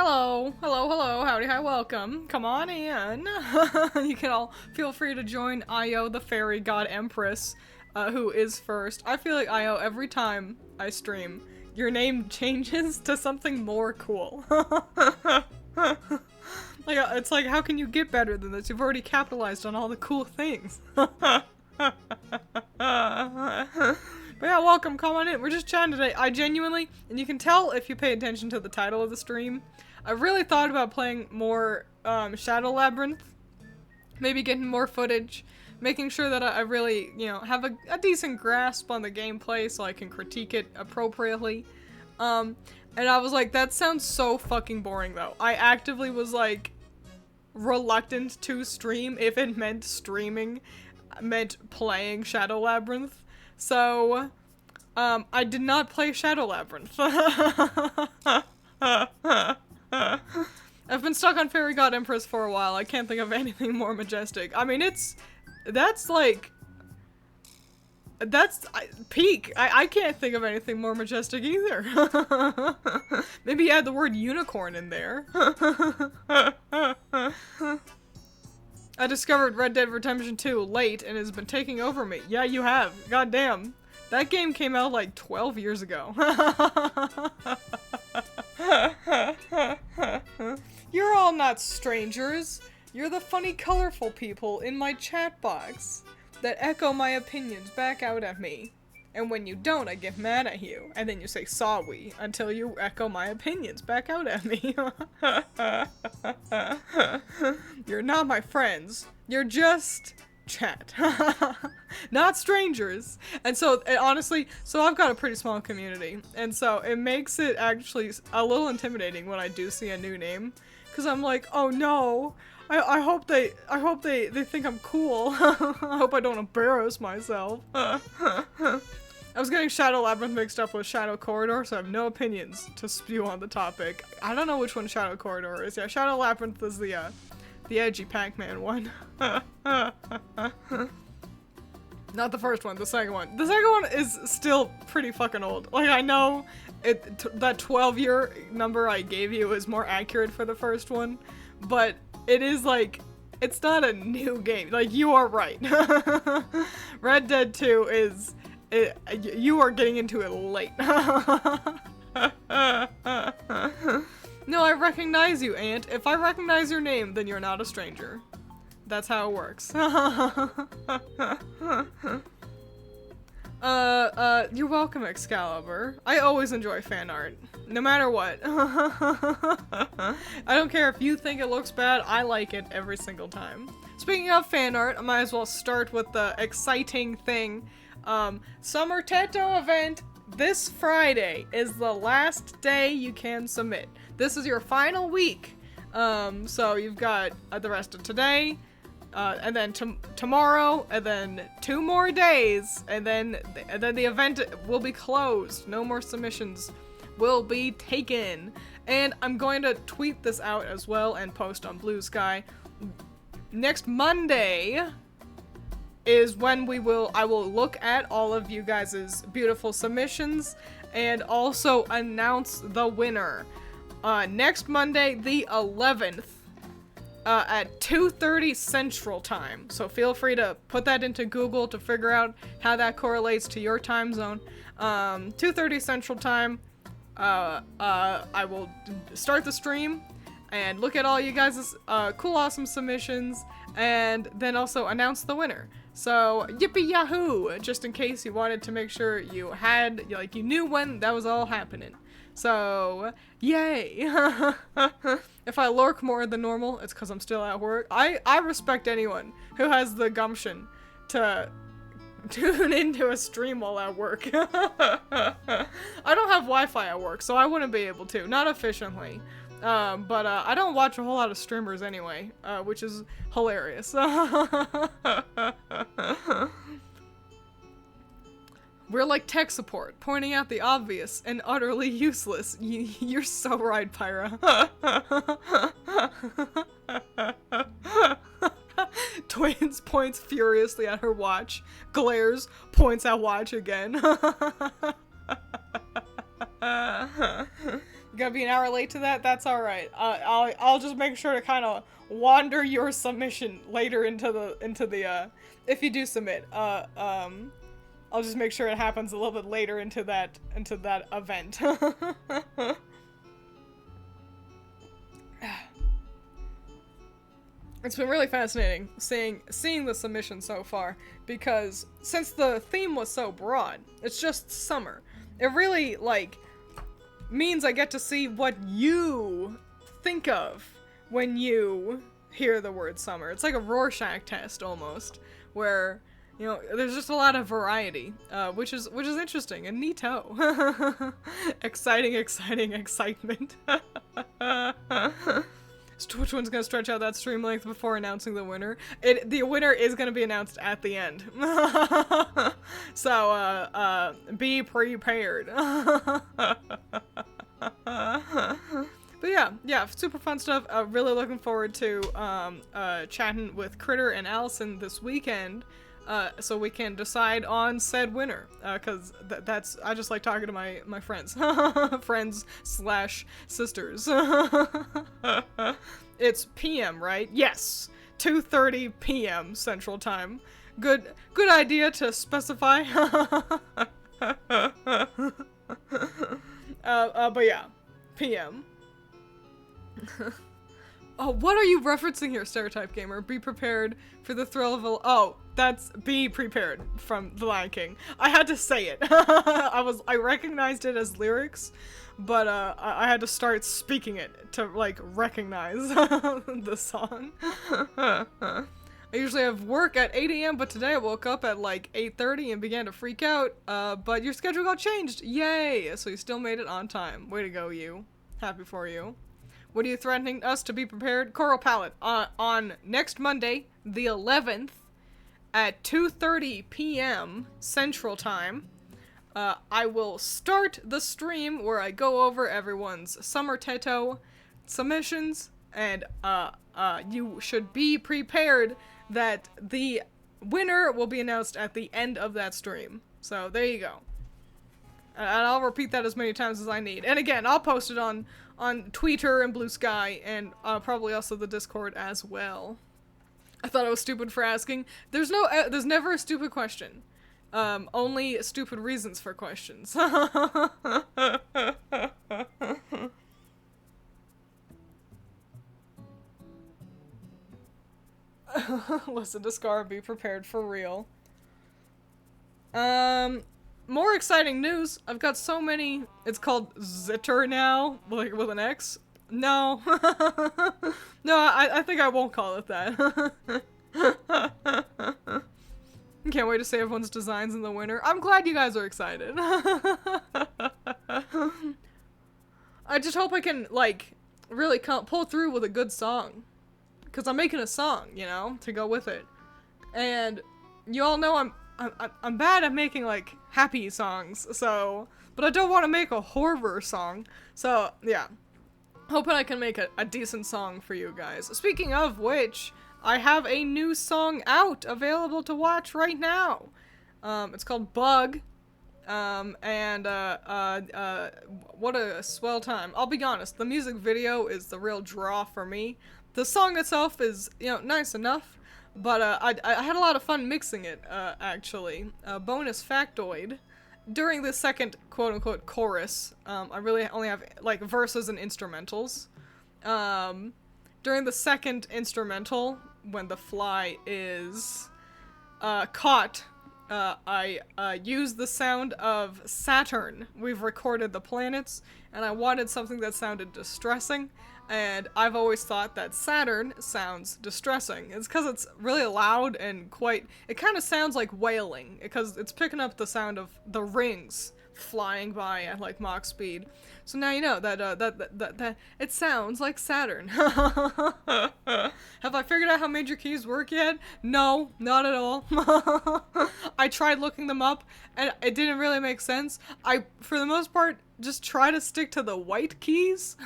Hello, hello, hello, howdy, hi, welcome. Come on in. You can all feel free to join Io, the fairy god empress, who is first. I feel like Io, every time I stream, your name changes to something more cool. It's like, how can you get better than this? You've already capitalized on all the cool things. But yeah, welcome, come on in. We're just chatting today. I genuinely, and you can tell if you pay attention to the title of the stream, I really thought about playing more Shadow Labyrinth. Maybe getting more footage. Making sure that I really, have a decent grasp on the gameplay so I can critique it appropriately. And I was like, that sounds so fucking boring though. I actively was like, reluctant to stream if it meant streaming, meant playing Shadow Labyrinth. So, I did not play Shadow Labyrinth. I've been stuck on Fairy God Empress for a while. I can't think of anything more majestic. I mean, that's peak. I can't think of anything more majestic either. Maybe add the word unicorn in there. I discovered Red Dead Redemption 2 late and has been taking over me. Yeah, you have. Goddamn. That game came out like 12 years ago. You're all not strangers. You're the funny, colorful people in my chat box that echo my opinions back out at me. And when you don't, I get mad at you. And then you say sorry until you echo my opinions back out at me. You're not my friends. You're just chat. Not strangers. And so, honestly, I've got a pretty small community. And so it makes it actually a little intimidating when I do see a new name. Because I'm like, oh no. I hope they think I'm cool. I hope I don't embarrass myself. I was getting Shadow Labyrinth mixed up with Shadow Corridor, so I have no opinions to spew on the topic. I don't know which one Shadow Corridor is. Yeah, Shadow Labyrinth is the edgy Pac-Man one. Not the first one, the second one. The second one is still pretty fucking old. Like, I know that 12-year number I gave you is more accurate for the first one, but it is like, it's not a new game. Like, you are right. Red Dead 2 is... you are getting into it late. No, I recognize you, Aunt. If I recognize your name, then you're not a stranger. That's how it works. You're welcome, Excalibur. I always enjoy fan art. No matter what. I don't care if you think it looks bad, I like it every single time. Speaking of fan art, I might as well start with the exciting thing. Summer Teto event this Friday is the last day you can submit. This is your final week. So you've got the rest of today, and then tomorrow, and then 2 more days, and then the event will be closed. No more submissions will be taken. And I'm going to tweet this out as well and post on Blue Sky. Next Monday is when I will look at all of you guys' beautiful submissions and also announce the winner. Next Monday, the 11th, at 2:30 Central Time. So feel free to put that into Google to figure out how that correlates to your time zone. 2:30 Central Time, I will start the stream and look at all you guys' cool, awesome submissions, and then also announce the winner. So, yippee yahoo! Just in case you wanted to make sure you had, like, you knew when that was all happening. So, yay! If I lurk more than normal, it's because I'm still at work. I respect anyone who has the gumption to tune into a stream while at work. I don't have Wi-Fi at work, so I wouldn't be able to. Not efficiently. But I don't watch a whole lot of streamers anyway, which is hilarious. We're like tech support, pointing out the obvious and utterly useless. You're so right, Pyra. Twiins points furiously at her watch, glares, points at watch again. You're gonna be an hour late to that? That's alright. I'll just make sure to kind of wander your submission later into the, if you do submit, I'll just make sure it happens a little bit later into that event. It's been really fascinating seeing the submission so far, because since the theme was so broad, it's just summer. It really, like, means I get to see what you think of when you hear the word summer. It's like a Rorschach test, almost, where, you know, there's just a lot of variety, which is interesting and neato. Exciting excitement. Twiins gonna stretch out that stream length before announcing the winner. The winner is gonna be announced at the end. So, be prepared. But yeah, super fun stuff. Really looking forward to chatting with Critter and Allison this weekend, so we can decide on said winner. Cause that's, I just like talking to my friends, friends/sisters. It's PM, right? Yes, 2:30 PM Central Time. Good idea to specify. But yeah, PM. Oh, what are you referencing here, Stereotype Gamer? Be prepared for the thrill of oh, that's be prepared from The Lion King. I had to say it. I recognized it as lyrics, but I had to start speaking it to, like, recognize the song. I usually have work at 8 AM, but today I woke up at like 8:30 and began to freak out, but your schedule got changed. Yay! So you still made it on time. Way to go, you. Happy for you. What are you threatening us to be prepared? Coral Palette, on next Monday, the 11th, at 2:30 PM Central Time, I will start the stream where I go over everyone's Summer Teto submissions, and you should be prepared that the winner will be announced at the end of that stream. So there you go. And I'll repeat that as many times as I need. And again, I'll post it on Twitter and Blue Sky, and probably also the Discord as well. I thought I was stupid for asking. There's never a stupid question. Only stupid reasons for questions. Listen to Scar, be prepared for real. More exciting news. I've got so many. It's called Zitter now, like with an X. No. No, I think I won't call it that. Can't wait to see everyone's designs in the winter. I'm glad you guys are excited. I just hope I can, like, really pull through with a good song. Because I'm making a song, you know, to go with it. And you all know I'm bad at making, like, happy songs, so, but I don't want to make a horror song, so, yeah. Hoping I can make a decent song for you guys. Speaking of which, I have a new song out, available to watch right now. It's called Bug, and, what a swell time. I'll be honest, the music video is the real draw for me. The song itself is, you know, nice enough, but, I had a lot of fun mixing it, actually. Bonus factoid. During the second quote-unquote chorus, I really only have, like, verses and instrumentals. During the second instrumental, when the fly is, caught, I use the sound of Saturn. We've recorded the planets, and I wanted something that sounded distressing, and I've always thought that Saturn sounds distressing. It's because it's really loud and it kind of sounds like wailing, because it's picking up the sound of the rings flying by at, like, Mach speed. So now you know that it sounds like Saturn. Have I figured out how major keys work yet? No, not at all. I tried looking them up, and it didn't really make sense. I, for the most part, just try to stick to the white keys.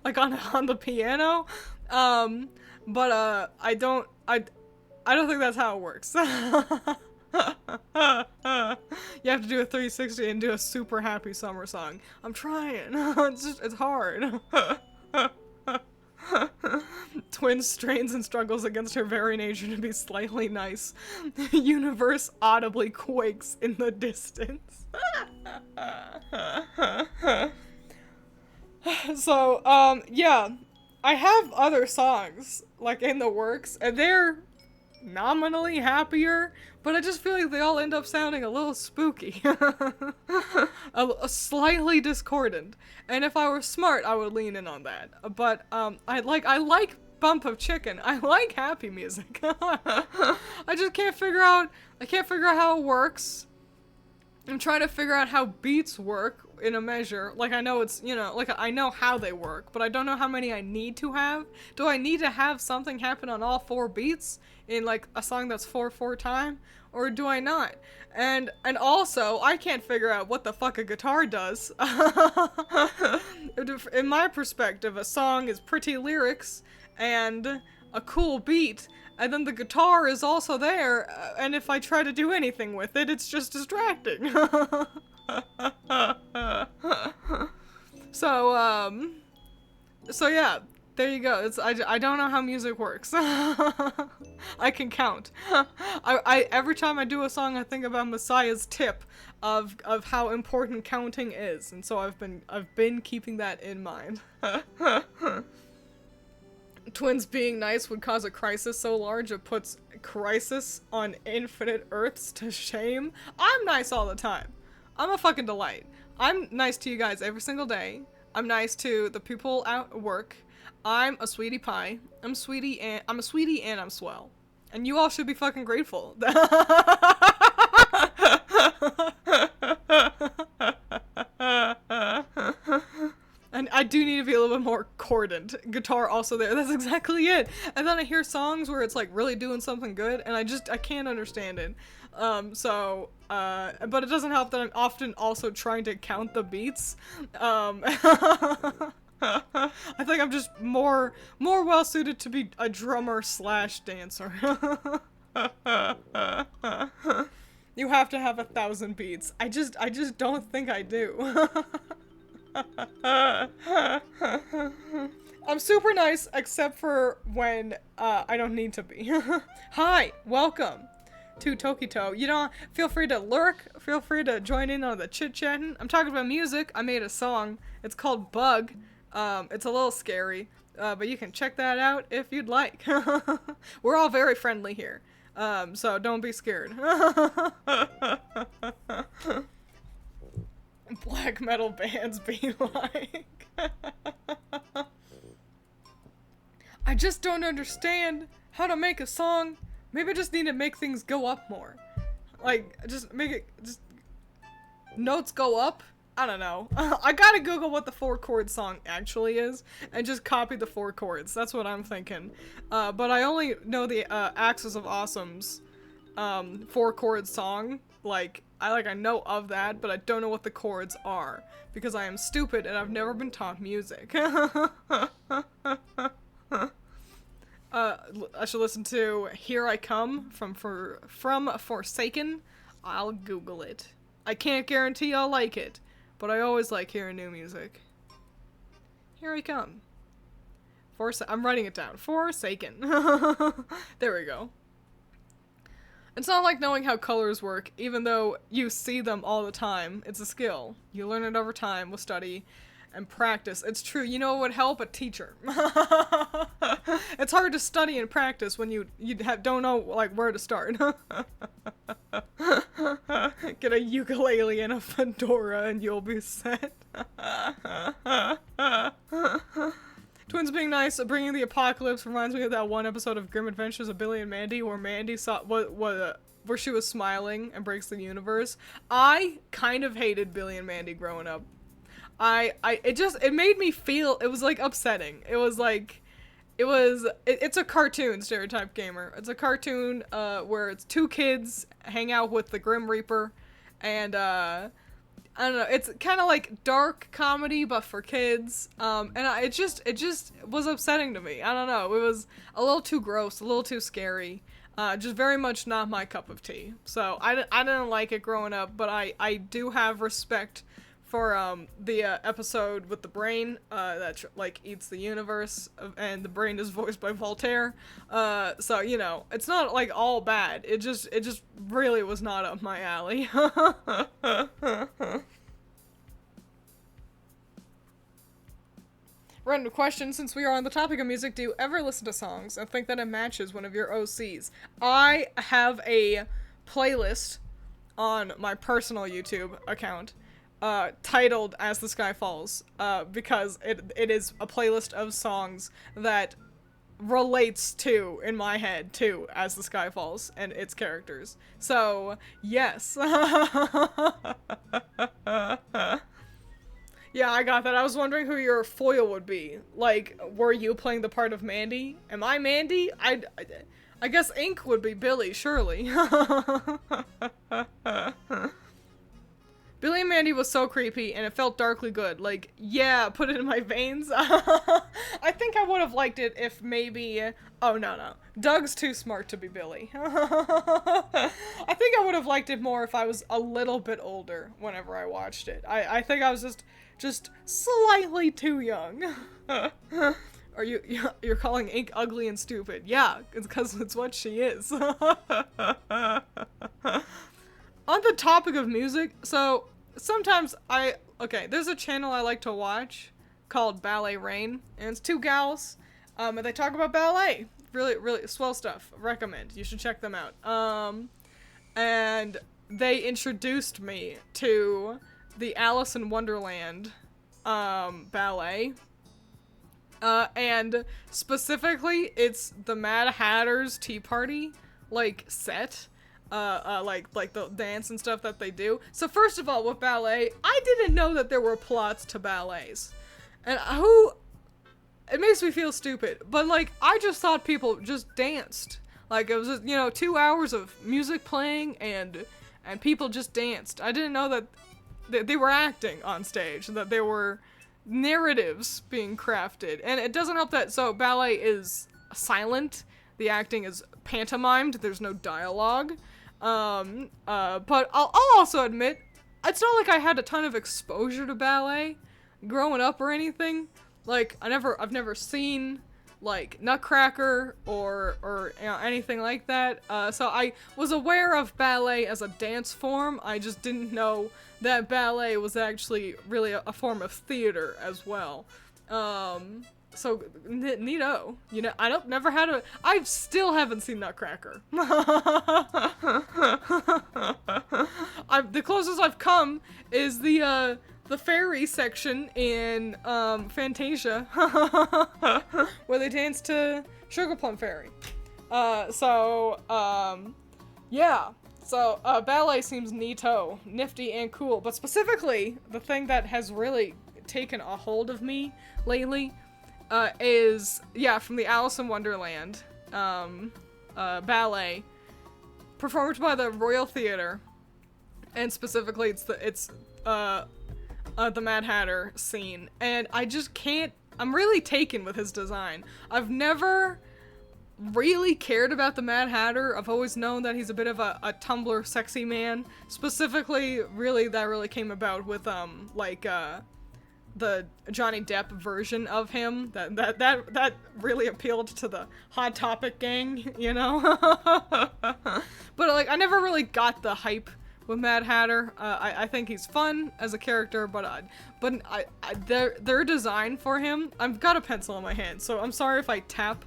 Like on the piano. But I don't think that's how it works. You have to do a 360 and do a super happy summer song. I'm trying. It's hard. Twiins strains and struggles against her very nature to be slightly nice. Universe audibly quakes in the distance. So, yeah. I have other songs, like, in the works, and they're nominally happier, but I just feel like they all end up sounding a little spooky. a slightly discordant. And if I were smart, I would lean in on that. But, I like Bump of Chicken. I like happy music. I just can't figure out how it works. I'm trying to figure out how beats work in a measure. Like, I know it's, you know, like, I know how they work, but I don't know how many I need to have. Do I need to have something happen on all 4 beats in, like, a song that's 4/4 time? Or do I not? And also, I can't figure out what the fuck a guitar does. In my perspective, a song is pretty lyrics and a cool beat, and then the guitar is also there, and if I try to do anything with it, it's just distracting. So yeah, there you go. I don't know how music works. I can count. I every time I do a song, I think about Messiah's tip of how important counting is, and so I've been keeping that in mind. Twiins being nice would cause a crisis so large it puts crisis on infinite Earths to shame. I'm nice all the time. I'm a fucking delight. I'm nice to you guys every single day. I'm nice to the people at work. I'm a sweetie pie. I'm a sweetie and I'm swell. And you all should be fucking grateful. And I do need to be a little bit more cordant. Guitar also there. That's exactly it. And then I hear songs where it's like really doing something good, and I can't understand it. But it doesn't help that I'm often also trying to count the beats. I think I'm just more well suited to be a drummer / dancer. You have to have 1,000 beats. I just don't think I do. I'm super nice, except for when I don't need to be. Hi, welcome to Tokito. You know, feel free to lurk, feel free to join in on the chit-chatting. I'm talking about music. I made a song. It's called Bug. It's a little scary, but you can check that out if you'd like. We're all very friendly here, so don't be scared. Black metal bands be like. I just don't understand how to make a song. Maybe I just need to make things go up more. Like, just make it, just notes go up. I don't know. I gotta Google what the 4-chord song actually is and just copy the 4 chords. That's what I'm thinking. But I only know the Axis of Awesome's 4-chord song. I know of that, but I don't know what the chords are because I am stupid and I've never been taught music. I should listen to Here I Come from Forsaken. I'll Google it. I can't guarantee I'll like it, but I always like hearing new music. Here I Come. I'm writing it down. Forsaken. There we go. It's not like knowing how colors work, even though you see them all the time. It's a skill. You learn it over time with study and practice. It's true. You know what would help? A teacher. It's hard to study and practice when you don't know where to start. Get a ukulele and a fedora and you'll be set. Twiins being nice, bringing the apocalypse reminds me of that one episode of Grim Adventures of Billy and Mandy where Mandy saw where she was smiling and breaks the universe. I kind of hated Billy and Mandy growing up. It made me feel, it was like upsetting. It was like, it's a cartoon, Stereotype Gamer. It's a cartoon, where it's 2 kids hang out with the Grim Reaper, and, I don't know, it's kind of like dark comedy, but for kids, and it just was upsetting to me. I don't know, it was a little too gross, a little too scary. Just very much not my cup of tea. So I didn't like it growing up, but I do have respect for the episode with the brain that like eats the universe, and the brain is voiced by Voltaire. So you know, it's not like all bad. It just really was not up my alley. Random question, since we are on the topic of music, do you ever listen to songs and think that it matches one of your OCs? I have a playlist on my personal YouTube account titled As the Sky Falls, because it is a playlist of songs that relates to, in my head, to As the Sky Falls and its characters. So, yes. Yeah, I got that. I was wondering who your foil would be. Like, were you playing the part of Mandy? Am I Mandy? I guess Ink would be Billy, surely. Billy and Mandy was so creepy, and it felt darkly good. Like, yeah, put it in my veins. I think I would have liked it if maybe... Oh, no. Doug's too smart to be Billy. I think I would have liked it more if I was a little bit older whenever I watched it. I think I was just slightly too young. Are you're calling Ink ugly and stupid? Yeah, it's because it's what she is. On the topic of music, so sometimes there's a channel I like to watch called Ballet Rain, and it's two gals, and they talk about ballet. Really, really swell stuff. Recommend. You should check them out. And they introduced me to the Alice in Wonderland ballet. And specifically, it's the Mad Hatter's Tea Party, like, set. Like the dance and stuff that they do. So first of all, with ballet, I didn't know that there were plots to ballets. And it makes me feel stupid, but like, I just thought people just danced. Like, it was just, 2 hours of music playing and people just danced. I didn't know that they were acting on stage, that there were narratives being crafted. And it doesn't help that, so ballet is silent, the acting is pantomimed, there's no dialogue. But I'll also admit, it's not like I had a ton of exposure to ballet growing up or anything. Like, I've never seen, like, Nutcracker or anything like that. So I was aware of ballet as a dance form. I just didn't know that ballet was actually really a form of theater as well. So, neato. I still haven't seen Nutcracker. The closest I've come is the fairy section in, Fantasia, where they dance to Sugar Plum Fairy. Yeah. So, ballet seems neato, nifty, and cool, but specifically, the thing that has really taken a hold of me lately, is from the Alice in Wonderland ballet, performed by the Royal Theatre, and specifically it's the Mad Hatter scene, and I just can't. I'm really taken with his design. I've never really cared about the Mad Hatter. I've always known that he's a bit of a Tumblr sexy man. Specifically, that really came about with the Johnny Depp version of him, that really appealed to the Hot Topic gang, But like, I never really got the hype with Mad Hatter. I think he's fun as a character, but their design for him, I've got a pencil in my hand, so I'm sorry if I tap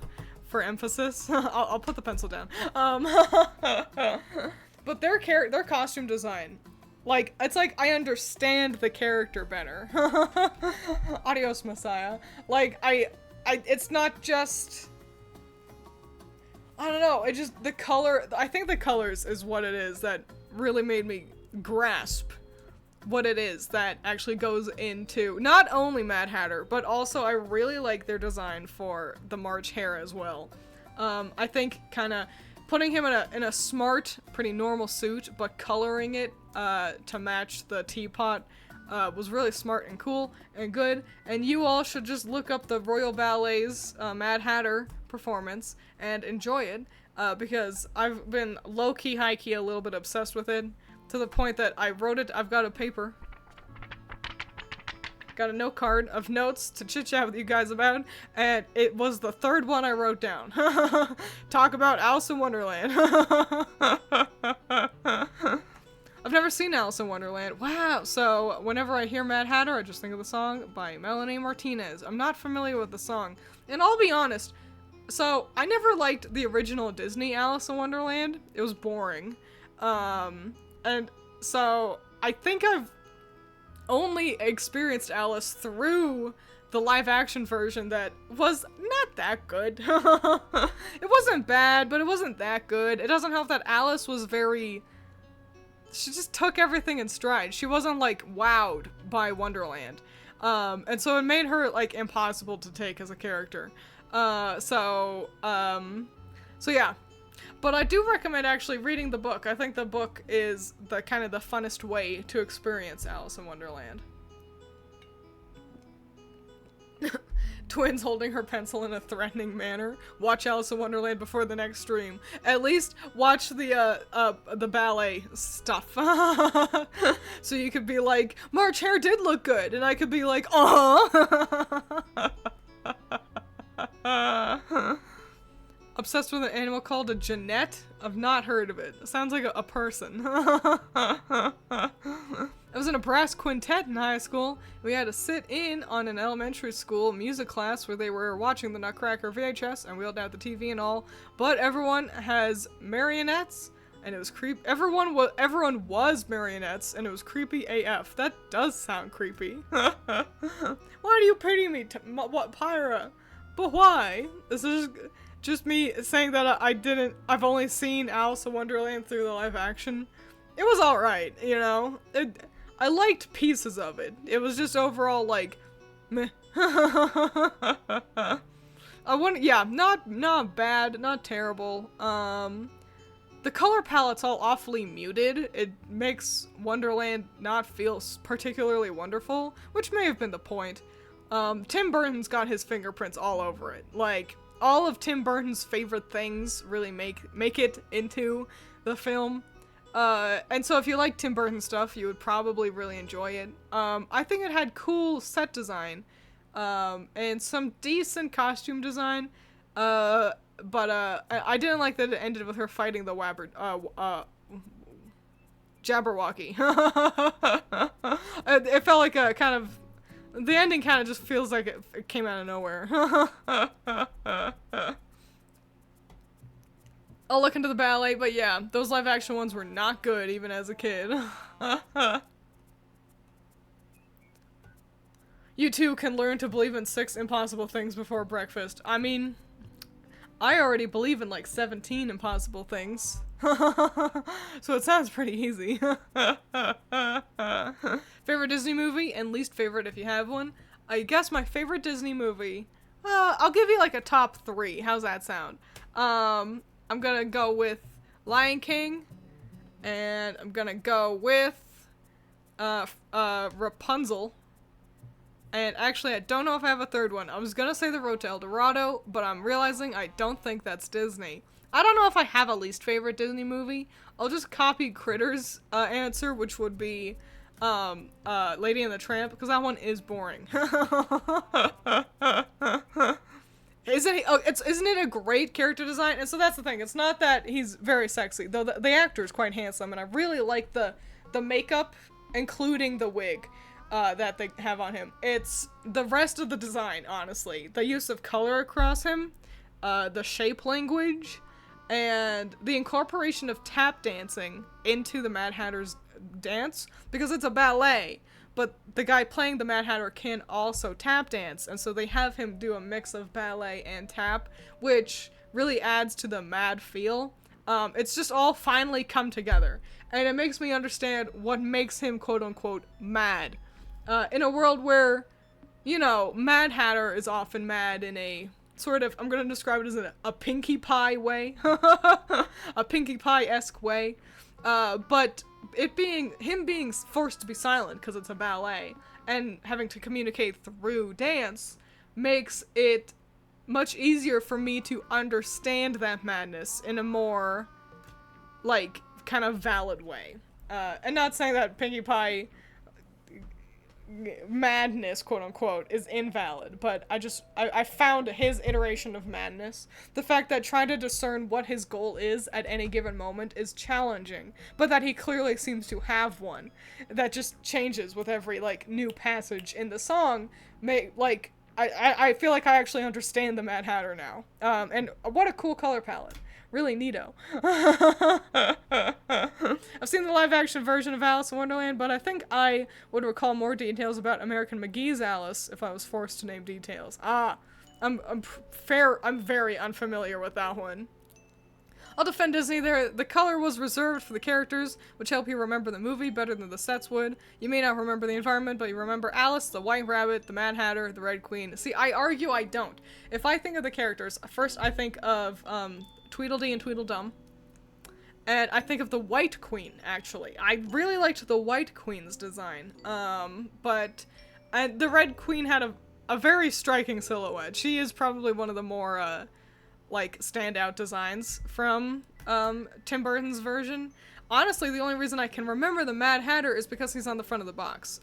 for emphasis. I'll put the pencil down. But their costume design, like, it's like I understand the character better. Adios, Messiah. Like, it's not just, I don't know, the color, I think the colors is what it is that really made me grasp what it is that actually goes into not only Mad Hatter, but also I really like their design for the March Hare as well. I think kind of putting him in a smart, pretty normal suit, but coloring it to match the teapot was really smart and cool and good, and you all should just look up the Royal Ballet's Mad Hatter performance and enjoy it, because I've been low-key, high-key a little bit obsessed with it, to the point that I wrote it. I've got a paper. Got a note card of notes to chit-chat with you guys about, and it was the third one I wrote down. Talk about Alice in Wonderland. I've never seen Alice in Wonderland. Wow. So whenever I hear Mad Hatter, I just think of the song by Melanie Martinez. I'm not familiar with the song. And I'll be honest, so I never liked the original Disney Alice in Wonderland. It was boring. And so I think I've only experienced Alice through the live action version that was not that good. It wasn't bad, but it wasn't that good. It doesn't help that Alice was she just took everything in stride. She wasn't like wowed by Wonderland. And so it made her like impossible to take as a character. So yeah. But I do recommend actually reading the book. I think the book is the kind of the funnest way to experience Alice in Wonderland. Twiins holding her pencil in a threatening manner. Watch Alice in Wonderland before the next stream. At least watch the ballet stuff. So you could be like, March Hare did look good, and I could be like, Obsessed with an animal called a Jeanette? I've not heard of it. It sounds like a person. I was in a brass quintet in high school. We had to sit in on an elementary school music class where they were watching the Nutcracker VHS and wheeled out the TV and all. But everyone has marionettes, and it was creepy. Everyone was marionettes, and it was creepy AF. That does sound creepy. Why do you pity me, what, Pyra? But why? This is just me saying that I've only seen Alice in Wonderland through the live action. It was alright, you know? I liked pieces of it. It was just overall, like, meh. Not bad, not terrible. The color palette's all awfully muted. It makes Wonderland not feel particularly wonderful, which may have been the point. Tim Burton's got his fingerprints all over it. Like, all of Tim Burton's favorite things really make it into the film. And so if you like Tim Burton stuff, you would probably really enjoy it. I think it had cool set design, and some decent costume design, but I didn't like that it ended with her fighting the Jabberwocky. It felt like a kind of, the ending kind of just feels like it came out of nowhere. I'll look into the ballet, but yeah, those live action ones were not good even as a kid. You too can learn to believe in 6 impossible things before breakfast. I mean, I already believe in like 17 impossible things. So it sounds pretty easy. Favorite Disney movie and least favorite if you have one? I guess my favorite Disney movie, I'll give you like a top 3. How's that sound? I'm gonna go with Lion King, and I'm gonna go with Rapunzel, and actually I don't know if I have a third one. I was gonna say The Road to El Dorado, but I'm realizing I don't think that's Disney. I don't know if I have a least favorite Disney movie. I'll just copy Critter's answer, which would be Lady and the Tramp, because that one is boring. Isn't it a great character design? And so that's the thing. It's not that he's very sexy, though the actor is quite handsome, and I really like the makeup, including the wig that they have on him. It's the rest of the design, honestly. The use of color across him, the shape language, and the incorporation of tap dancing into the Mad Hatter's dance, because it's a ballet. But the guy playing the Mad Hatter can also tap dance, and so they have him do a mix of ballet and tap, which really adds to the mad feel. It's just all finally come together, and it makes me understand what makes him quote-unquote mad. In a world where, you know, Mad Hatter is often mad in a sort of, I'm gonna describe it as a Pinkie Pie way. A Pinkie Pie-esque way. But him being forced to be silent because it's a ballet and having to communicate through dance makes it much easier for me to understand that madness in a more, like, kind of valid way. And not saying that Pinkie Pie madness, quote unquote, is invalid, but I found his iteration of madness, the fact that trying to discern what his goal is at any given moment is challenging, but that he clearly seems to have one that just changes with every, like, new passage in the song. I feel like I actually understand the Mad Hatter now. And what a cool color palette. Really neato. I've seen the live-action version of Alice in Wonderland, but I think I would recall more details about American McGee's Alice if I was forced to name details. I'm very unfamiliar with that one. I'll defend Disney there. The color was reserved for the characters, which help you remember the movie better than the sets would. You may not remember the environment, but you remember Alice, the White Rabbit, the Mad Hatter, the Red Queen. See, I argue I don't. If I think of the characters, first I think of, Tweedledee and Tweedledum. And I think of the White Queen, actually. I really liked the White Queen's design. But the Red Queen had a very striking silhouette. She is probably one of the more, like, standout designs from, Tim Burton's version. Honestly, the only reason I can remember the Mad Hatter is because he's on the front of the box.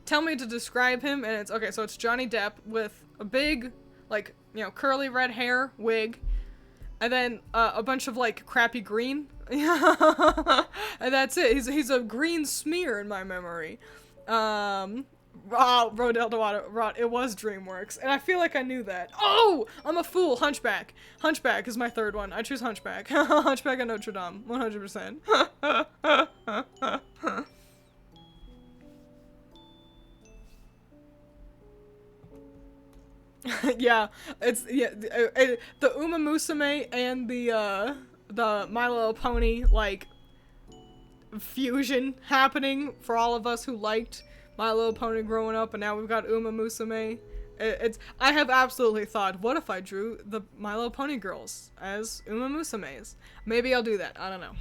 Tell me to describe him, and it's, okay, so it's Johnny Depp with a big, like, you know, curly red hair, wig, and then, a bunch of, like, crappy green. And that's it. He's a green smear in my memory. Rodel Delwato, it was DreamWorks, and I feel like I knew that. Oh! I'm a fool! Hunchback. Hunchback is my third one. I choose Hunchback. Hunchback of Notre Dame. 100%. Yeah, the Uma Musume and the My Little Pony, like, fusion happening for all of us who liked My Little Pony growing up, and now we've got Uma Musume. I have absolutely thought, what if I drew the My Little Pony girls as Uma Musumes? Maybe I'll do that. I don't know.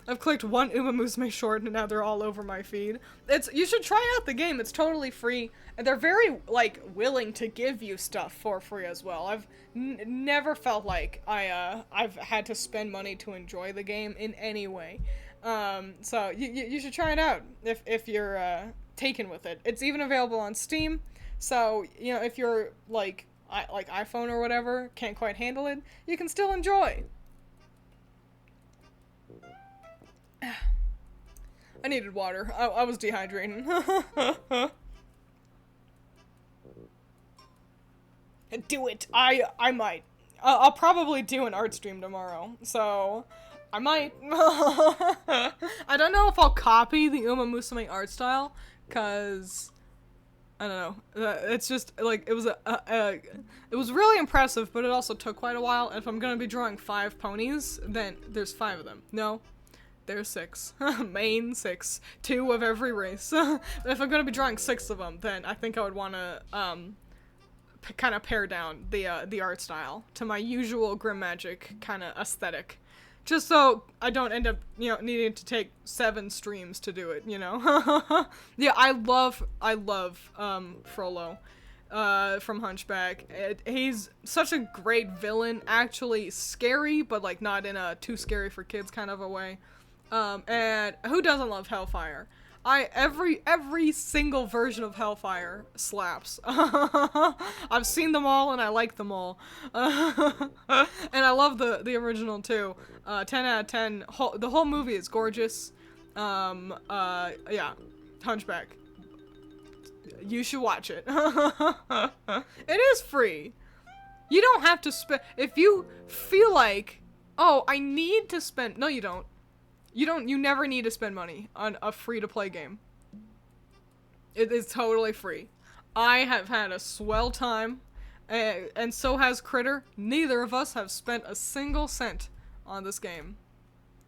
I've clicked one Uma Musume short and now they're all over my feed. You should try out the game. It's totally free, and they're very, like, willing to give you stuff for free as well. I've never felt like I've had to spend money to enjoy the game in any way. So you should try it out if you're taken with it. It's even available on Steam, so, you know, if you're like iPhone or whatever can't quite handle it, you can still enjoy. I needed water. I was dehydrating. Do it. I might. I'll probably do an art stream tomorrow, so I might. I don't know if I'll copy the Uma Musume art style, cause I don't know. It's just like it was really impressive, but it also took quite a while. And if I'm gonna be drawing 5 ponies, then there's 5 of them. No. There's 6. Main 6. 2 of every race. But if I'm gonna be drawing 6 of them, then I think I would want to, kind of pare down the art style to my usual Grim Magic kind of aesthetic. Just so I don't end up, you know, needing to take 7 streams to do it, you know? Yeah, I love, Frollo, from Hunchback. He's such a great villain, actually scary, but, like, not in a too scary for kids kind of a way. And who doesn't love Hellfire? Every single version of Hellfire slaps. I've seen them all and I like them all. And I love the original too. 10 out of 10. The whole movie is gorgeous. Yeah. Hunchback. You should watch it. It is free. You don't have to spend, if you feel like, oh, I need to spend, no you don't. You never need to spend money on a free-to-play game. It is totally free. I have had a swell time, and so has Critter. Neither of us have spent a single cent on this game.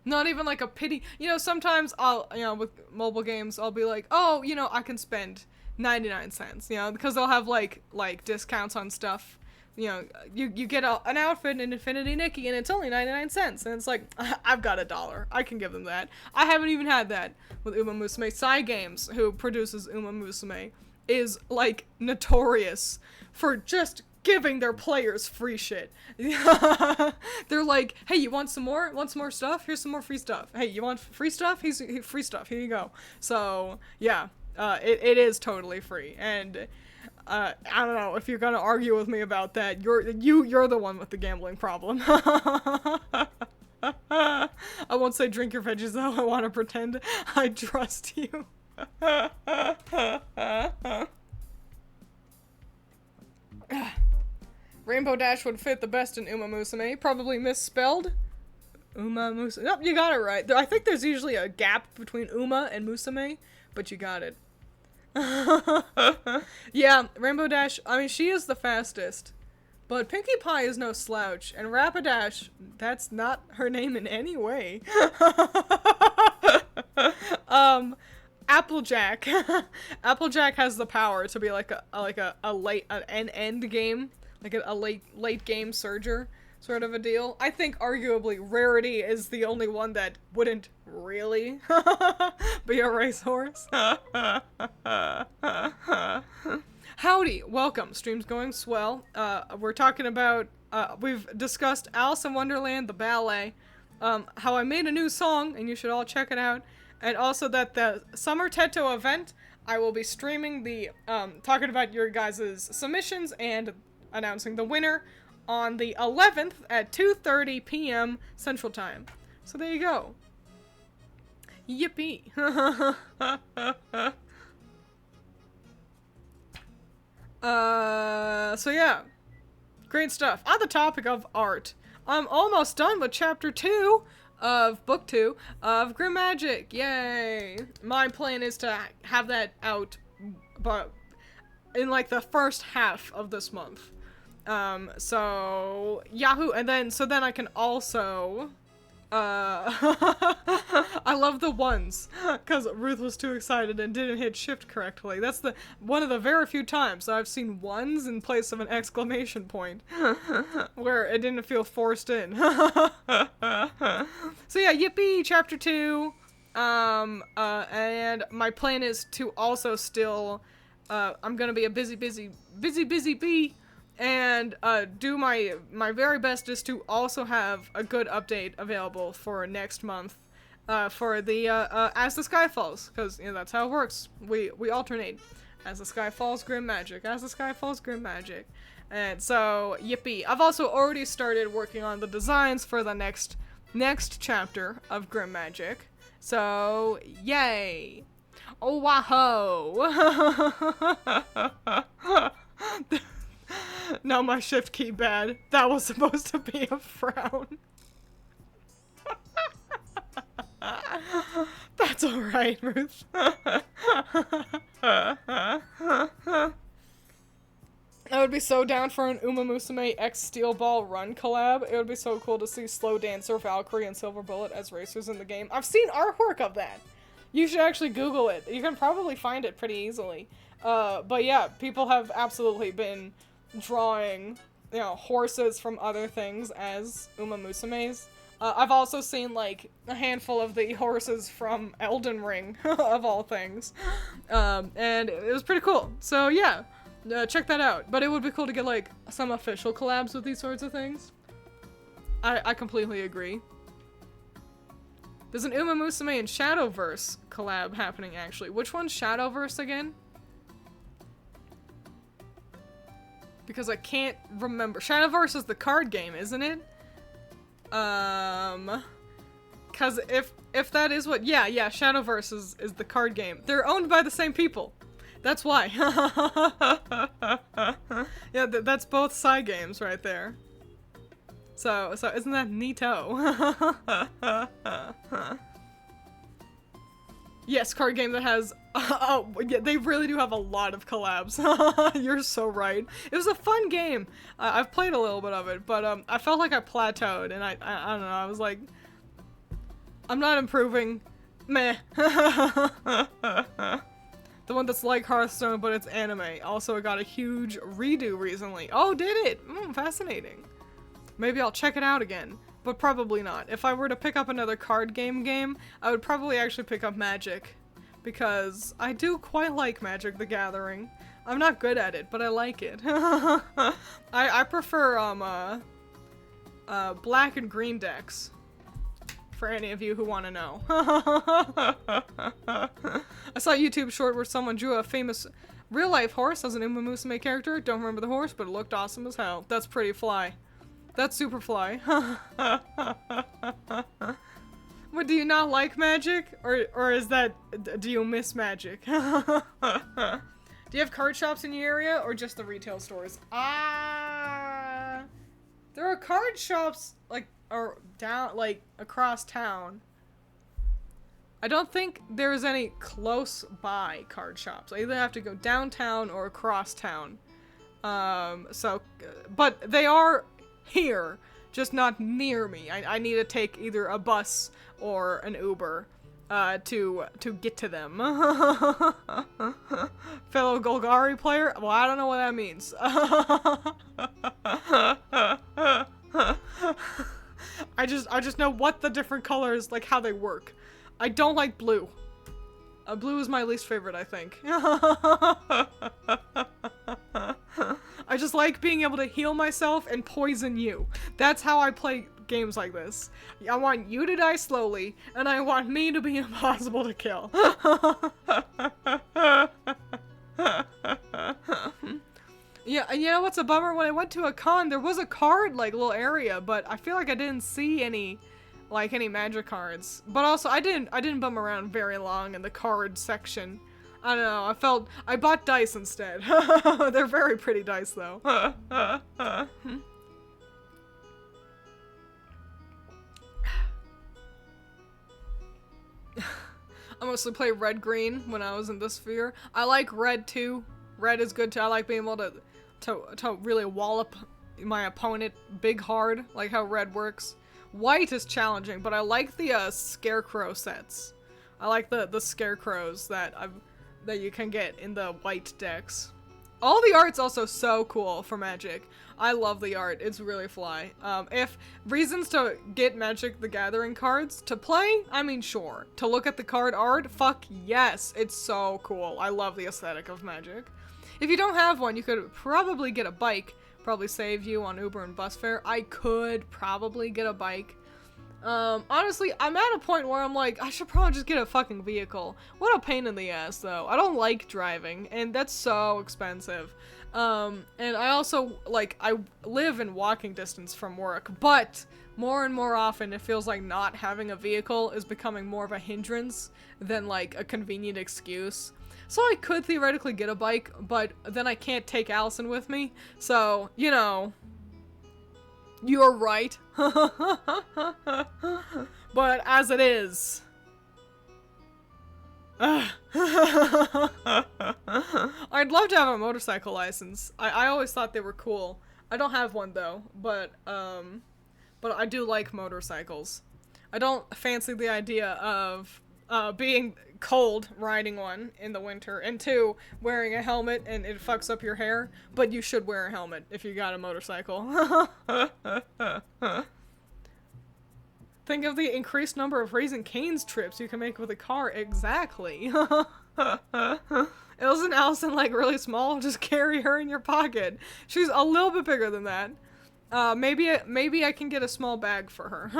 Not even like a pity. You know, sometimes with mobile games, I'll be like, oh, you know, I can spend 99 cents, you know, because they'll have like discounts on stuff you know, you get an outfit in Infinity Nikki and it's only 99 cents. And it's like, I've got $1. I can give them that. I haven't even had that with Uma Musume. Cygames, who produces Uma Musume, is like notorious for just giving their players free shit. They're like, hey, you want some more? Want some more stuff? Here's some more free stuff. Hey, you want free stuff? Here's free stuff. Here you go. So, yeah, it is totally free. And I don't know if you're gonna argue with me about that. You're the one with the gambling problem. I won't say drink your veggies though. I want to pretend I trust you. Rainbow Dash would fit the best in Uma Musume. Probably misspelled. Uma Musume. Nope, you got it right. I think there's usually a gap between Uma and Musume, but you got it. Yeah, Rainbow Dash, I mean, she is the fastest. But Pinkie Pie is no slouch, and Rapidash, that's not her name in any way. Applejack. Applejack has the power to be like an end game, like a late game surger sort of a deal. I think arguably Rarity is the only one that wouldn't really be a racehorse. Howdy, welcome. Stream's going swell. We're talking about, we've discussed Alice in Wonderland, the ballet, how I made a new song, and you should all check it out, and also that the Summer Teto event, I will be streaming the, talking about your guys' submissions and announcing the winner on the 11th at 2:30 p.m. Central Time. So there you go. Yippee. So yeah. Great stuff. On the topic of art, I'm almost done with chapter 2 of book 2 of Grim Magic. Yay! My plan is to have that out but in like the first half of this month. So Yahoo, and then I can also I love the ones, because Ruth was too excited and didn't hit shift correctly. That's one of the very few times I've seen ones in place of an exclamation point, where it didn't feel forced in. So yeah, yippee, chapter 2, and my plan is to also still, I'm gonna be a busy bee, and do my very best is to also have a good update available for next month, for the As the Sky Falls, because you know that's how it works. We alternate. As the Sky Falls, Grim Magic. As the Sky Falls, Grim Magic. And so yippee! I've also already started working on the designs for the next chapter of Grim Magic. So yay! Oh wow! Now my shift key bad. That was supposed to be a frown. That's alright, Ruth. I would be so down for an Uma Musume X Steel Ball Run collab. It would be so cool to see Slow Dancer, Valkyrie, and Silver Bullet as racers in the game. I've seen artwork of that. You should actually Google it. You can probably find it pretty easily. But yeah, people have absolutely been drawing, you know, horses from other things as Uma Musume's. I've also seen, like, a handful of the horses from Elden Ring, of all things. And it was pretty cool. So, yeah, check that out. But it would be cool to get, like, some official collabs with these sorts of things. I completely agree. There's an Uma Musume and Shadowverse collab happening, actually. Which one's Shadowverse again? Because I can't remember. Shadowverse is the card game, isn't it? Cause if that is what, yeah, Shadowverse is the card game. They're owned by the same people. That's why. Yeah, that's both Cygames right there. So isn't that neato? Yes, card game that has, yeah, they really do have a lot of collabs. You're so right. It was a fun game. I've played a little bit of it, but I felt like I plateaued, and I don't know, I was like, I'm not improving. Meh. The The one that's like Hearthstone, but it's anime. Also, it got a huge redo recently. Oh, did it? Fascinating. Maybe I'll check it out again, but probably not. If I were to pick up another card game, I would probably actually pick up Magic, because I do quite like Magic the Gathering. I'm not good at it, but I like it. I prefer black and green decks, for any of you who want to know. I saw a YouTube short where someone drew a famous real-life horse as an Uma Musume character. Don't remember the horse, but it looked awesome as hell. That's pretty fly. That's super fly. What, do you not like Magic? Or is that, do you miss Magic? Do you have card shops in your area, or just the retail stores? There are card shops, like, or down, like, across town. I don't think there's any close by card shops. I either have to go downtown or across town. But they are here, just not near me. I need to take either a bus or an Uber to get to them. Fellow Golgari player? Well, I don't know what that means. I just know what the different colors, like how they work. I don't like blue. Blue is my least favorite, I think. I just like being able to heal myself and poison you. That's how I play games like this. I want you to die slowly, and I want me to be impossible to kill. Yeah, and you know what's a bummer? When I went to a con, there was a card, like, little area, but I feel like I didn't see any Magic cards. But also, I didn't bum around very long in the card section. I don't know, I bought dice instead. They're very pretty dice, though. I mostly play red-green when I was in this sphere. I like red, too. Red is good, too. I like being able to really wallop my opponent big hard, like how red works. White is challenging, but I like the scarecrow sets. I like the scarecrows that you can get in the white decks. All the art's also so cool for Magic. I love the art. It's really fly. If reasons to get Magic the Gathering cards to play, I mean, sure. To look at the card art, fuck yes. It's so cool. I love the aesthetic of Magic. If you don't have one, you could probably get a bike. Probably save you on Uber and bus fare. I could probably get a bike. Honestly, I'm at a point where I'm like, I should probably just get a fucking vehicle. What a pain in the ass, though. I don't like driving, and that's so expensive. And I also, like, I live in walking distance from work, but more and more often it feels like not having a vehicle is becoming more of a hindrance than, like, a convenient excuse. So I could theoretically get a bike, but then I can't take Allison with me, so, you know... You're right. But as it is... I'd love to have a motorcycle license. I always thought they were cool. I don't have one though, but I do like motorcycles. I don't fancy the idea of being cold riding one in the winter, and 2, wearing a helmet and it fucks up your hair, but you should wear a helmet if you got a motorcycle. Think of the increased number of Raising Cane's trips you can make with a car. Exactly. Isn't Allison, like, really small? Just carry her in your pocket. She's a little bit bigger than that. Maybe I can get a small bag for her.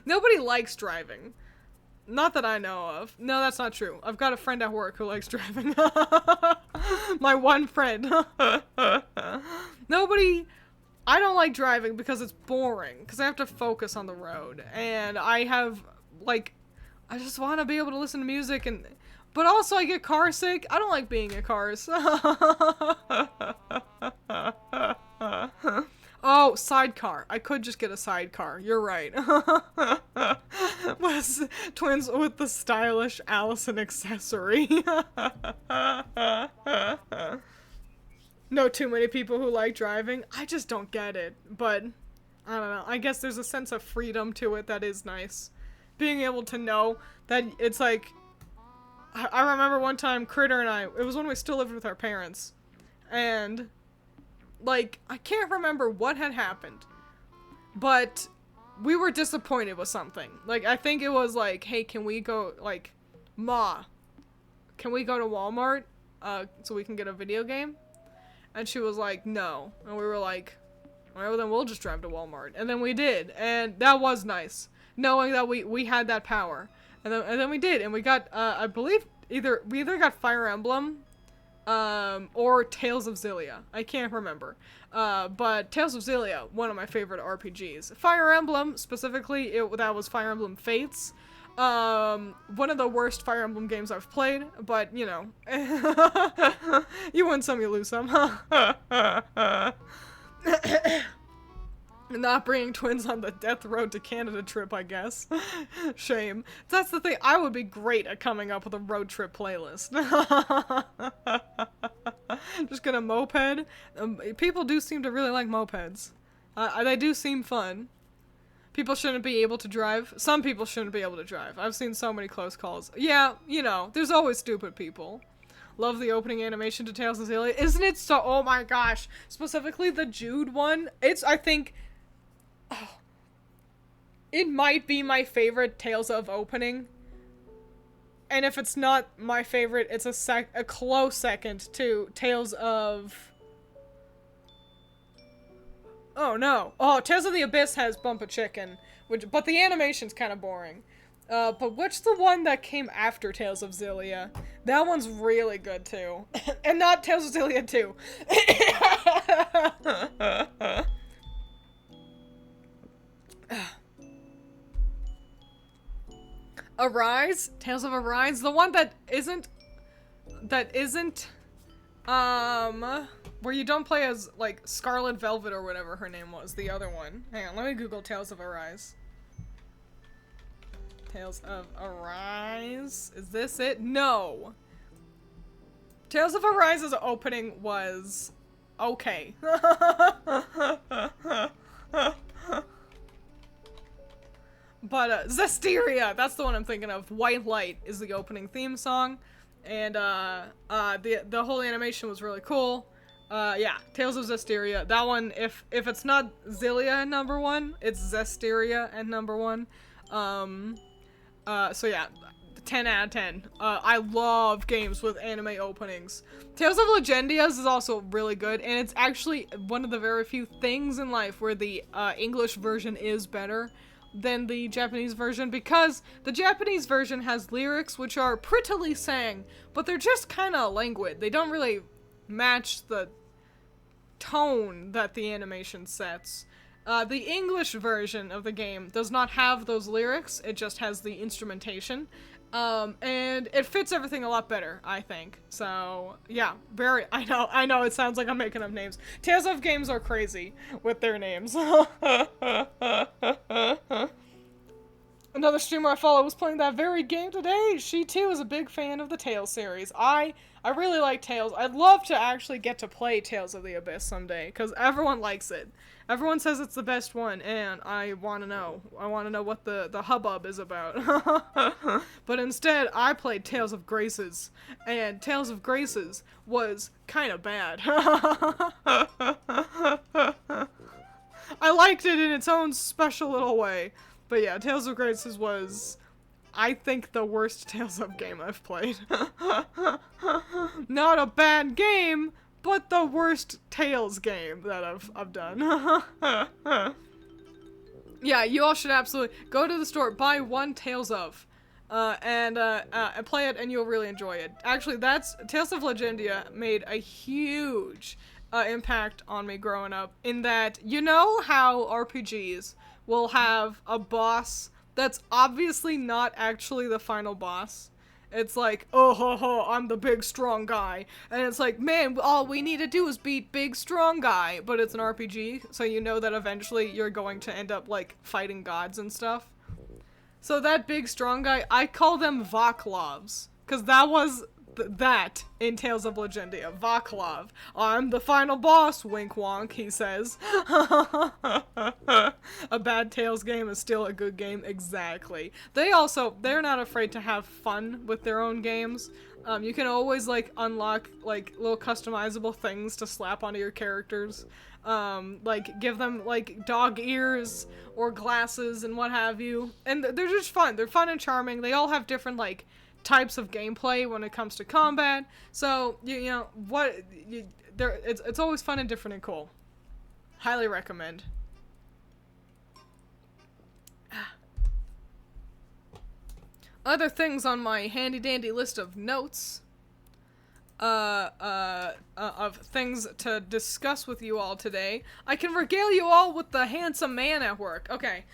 Nobody likes driving. Not that I know of. No, that's not true. I've got a friend at work who likes driving. My one friend. I don't like driving because it's boring. Because I have to focus on the road. And I just want to be able to listen to music and... But also I get car sick. I don't like being in cars. Oh, sidecar. I could just get a sidecar. You're right. Was Twins with the stylish Allison accessory. Know too many people who like driving. I just don't get it. But, I don't know. I guess there's a sense of freedom to it that is nice. Being able to know that it's like, I remember one time Critter and I, it was when we still lived with our parents, and, like, I can't remember what had happened, but we were disappointed with something. Like, I think it was like, hey, can we go, like, Ma, can we go to Walmart, so we can get a video game? And she was like, no. And we were like, alright, well then we'll just drive to Walmart. And then we did, and that was nice, knowing that we had that power. And then we did, and we got, I believe, we either got Fire Emblem, or Tales of Xillia. I can't remember. But Tales of Xillia, one of my favorite RPGs. Fire Emblem, specifically, that was Fire Emblem Fates. One of the worst Fire Emblem games I've played, but, you know. You win some, you lose some. Not bringing Twiins on the Death Road to Canada trip, I guess. Shame. That's the thing. I would be great at coming up with a road trip playlist. Just get a moped. People do seem to really like mopeds. They do seem fun. People shouldn't be able to drive. Some people shouldn't be able to drive. I've seen so many close calls. Yeah, you know, there's always stupid people. Love the opening animation to Tales of Xillia. Isn't it so? Oh my gosh. Specifically the Jude one. I think... Oh, it might be my favorite Tales of opening. And if it's not my favorite, it's a close second to Tales of... Oh no. Oh, Tales of the Abyss has Bump a Chicken, but the animation's kind of boring. But what's the one that came after Tales of Xillia? That one's really good too. And not Tales of Xillia 2. Arise? Tales of Arise? The one that isn't, where you don't play as, like, Scarlet Velvet or whatever her name was, the other one. Hang on, let me Google Tales of Arise. Tales of Arise? Is this it? No! Tales of Arise's opening was okay. But, Zestiria! That's the one I'm thinking of. White Light is the opening theme song. And, the whole animation was really cool. Yeah, Tales of Zestiria. That one, if it's not Xillia at number 1, it's Zestiria at number 1. So yeah, 10 out of 10. I love games with anime openings. Tales of Legendias is also really good, and it's actually one of the very few things in life where the, English version is better than the Japanese version, because the Japanese version has lyrics which are prettily sang, but they're just kind of languid. They don't really match the tone that the animation sets. The English version of the game does not have those lyrics, it just has the instrumentation, and it fits everything a lot better, I think. So, yeah, I know, it sounds like I'm making up names. Tales of games are crazy with their names. Another streamer I follow was playing that very game today. She too is a big fan of the Tales series. I really like Tales. I'd love to actually get to play Tales of the Abyss someday, because everyone likes it. Everyone says it's the best one, and I want to know. I want to know what the hubbub is about. But instead, I played Tales of Graces, and Tales of Graces was kind of bad. I liked it in its own special little way. But yeah, Tales of Graces was, I think, the worst Tales of game I've played. Not a bad game, but the worst Tales game that I've done. Yeah, you all should absolutely go to the store, buy one Tales of, and play it, and you'll really enjoy it. Actually, Tales of Legendia made a huge impact on me growing up, in that, you know how RPGs will have a boss that's obviously not actually the final boss. It's like, oh ho ho, I'm the big strong guy. And it's like, man, all we need to do is beat big strong guy. But it's an RPG, so you know that eventually you're going to end up, like, fighting gods and stuff. So that big strong guy, I call them Voklovs. Because that was that in Tales of Legendia. Vaclav. I'm the final boss, wink wonk, he says. A bad Tales game is still a good game, exactly. They're not afraid to have fun with their own games. You can always, like, unlock, like, little customizable things to slap onto your characters. Like, give them, like, dog ears or glasses and what have you. And they're just fun. They're fun and charming. They all have different, like, types of gameplay when it comes to combat. So, you know, it's always fun and different and cool. Highly recommend. Other things on my handy dandy list of notes, of things to discuss with you all today. I can regale you all with the handsome man at work. Okay.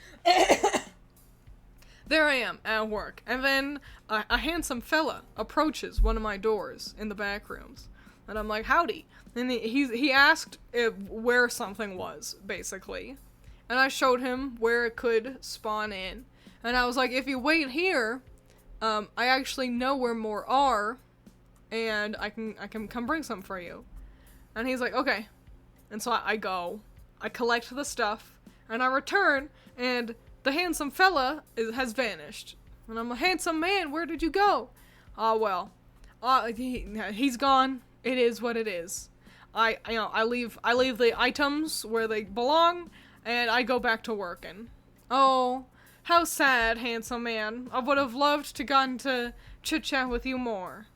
There I am, at work. And then a handsome fella approaches one of my doors in the back rooms. And I'm like, howdy. And he asked where something was, basically. And I showed him where it could spawn in. And I was like, if you wait here, I actually know where more are, and I can come bring some for you. And he's like, okay. And so I go, I collect the stuff, and I return, and the handsome fella has vanished. And I'm a handsome man, where did you go? Well, he's gone. It is what it is. I leave the items where they belong, and I go back to working. Oh, how sad, handsome man. I would have loved to gotten to chit-chat with you more.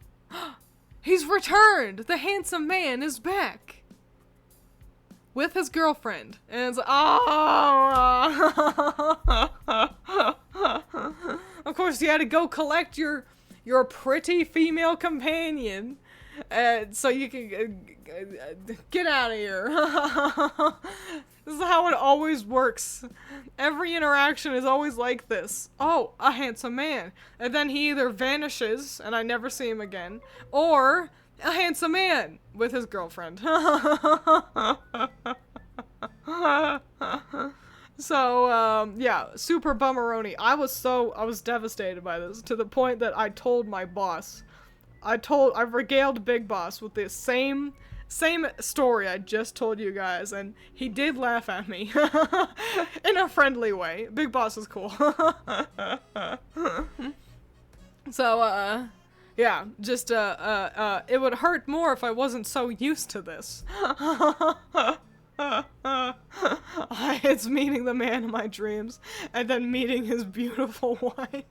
He's returned! The handsome man is back! With his girlfriend. And it's like, oh! Of course, you had to go collect your pretty female companion. So you can get out of here. This is how it always works. Every interaction is always like this. Oh, a handsome man. And then he either vanishes, and I never see him again, or a handsome man with his girlfriend. So, yeah, super bummeroni. I was devastated by this, to the point that I told my boss. I regaled Big Boss with the same story I just told you guys, and he did laugh at me. In a friendly way. Big Boss is cool. So, yeah, just, it would hurt more if I wasn't so used to this. It's meeting the man of my dreams, and then meeting his beautiful wife.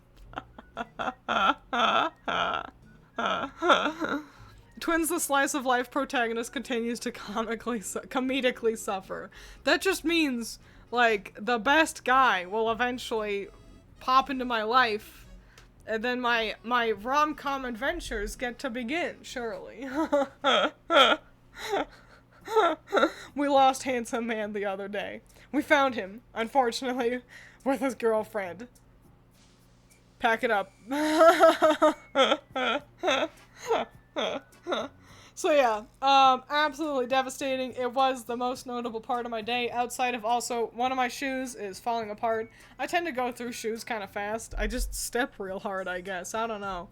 Twiins, the slice of life protagonist, continues to comedically suffer. That just means, like, the best guy will eventually pop into my life, and then my rom-com adventures get to begin, surely. We lost handsome man the other day. We found him, unfortunately, with his girlfriend. Pack it up. So yeah, absolutely devastating. It was the most notable part of my day, outside of also one of my shoes is falling apart. I tend to go through shoes kind of fast. I just step real hard, I guess. I don't know.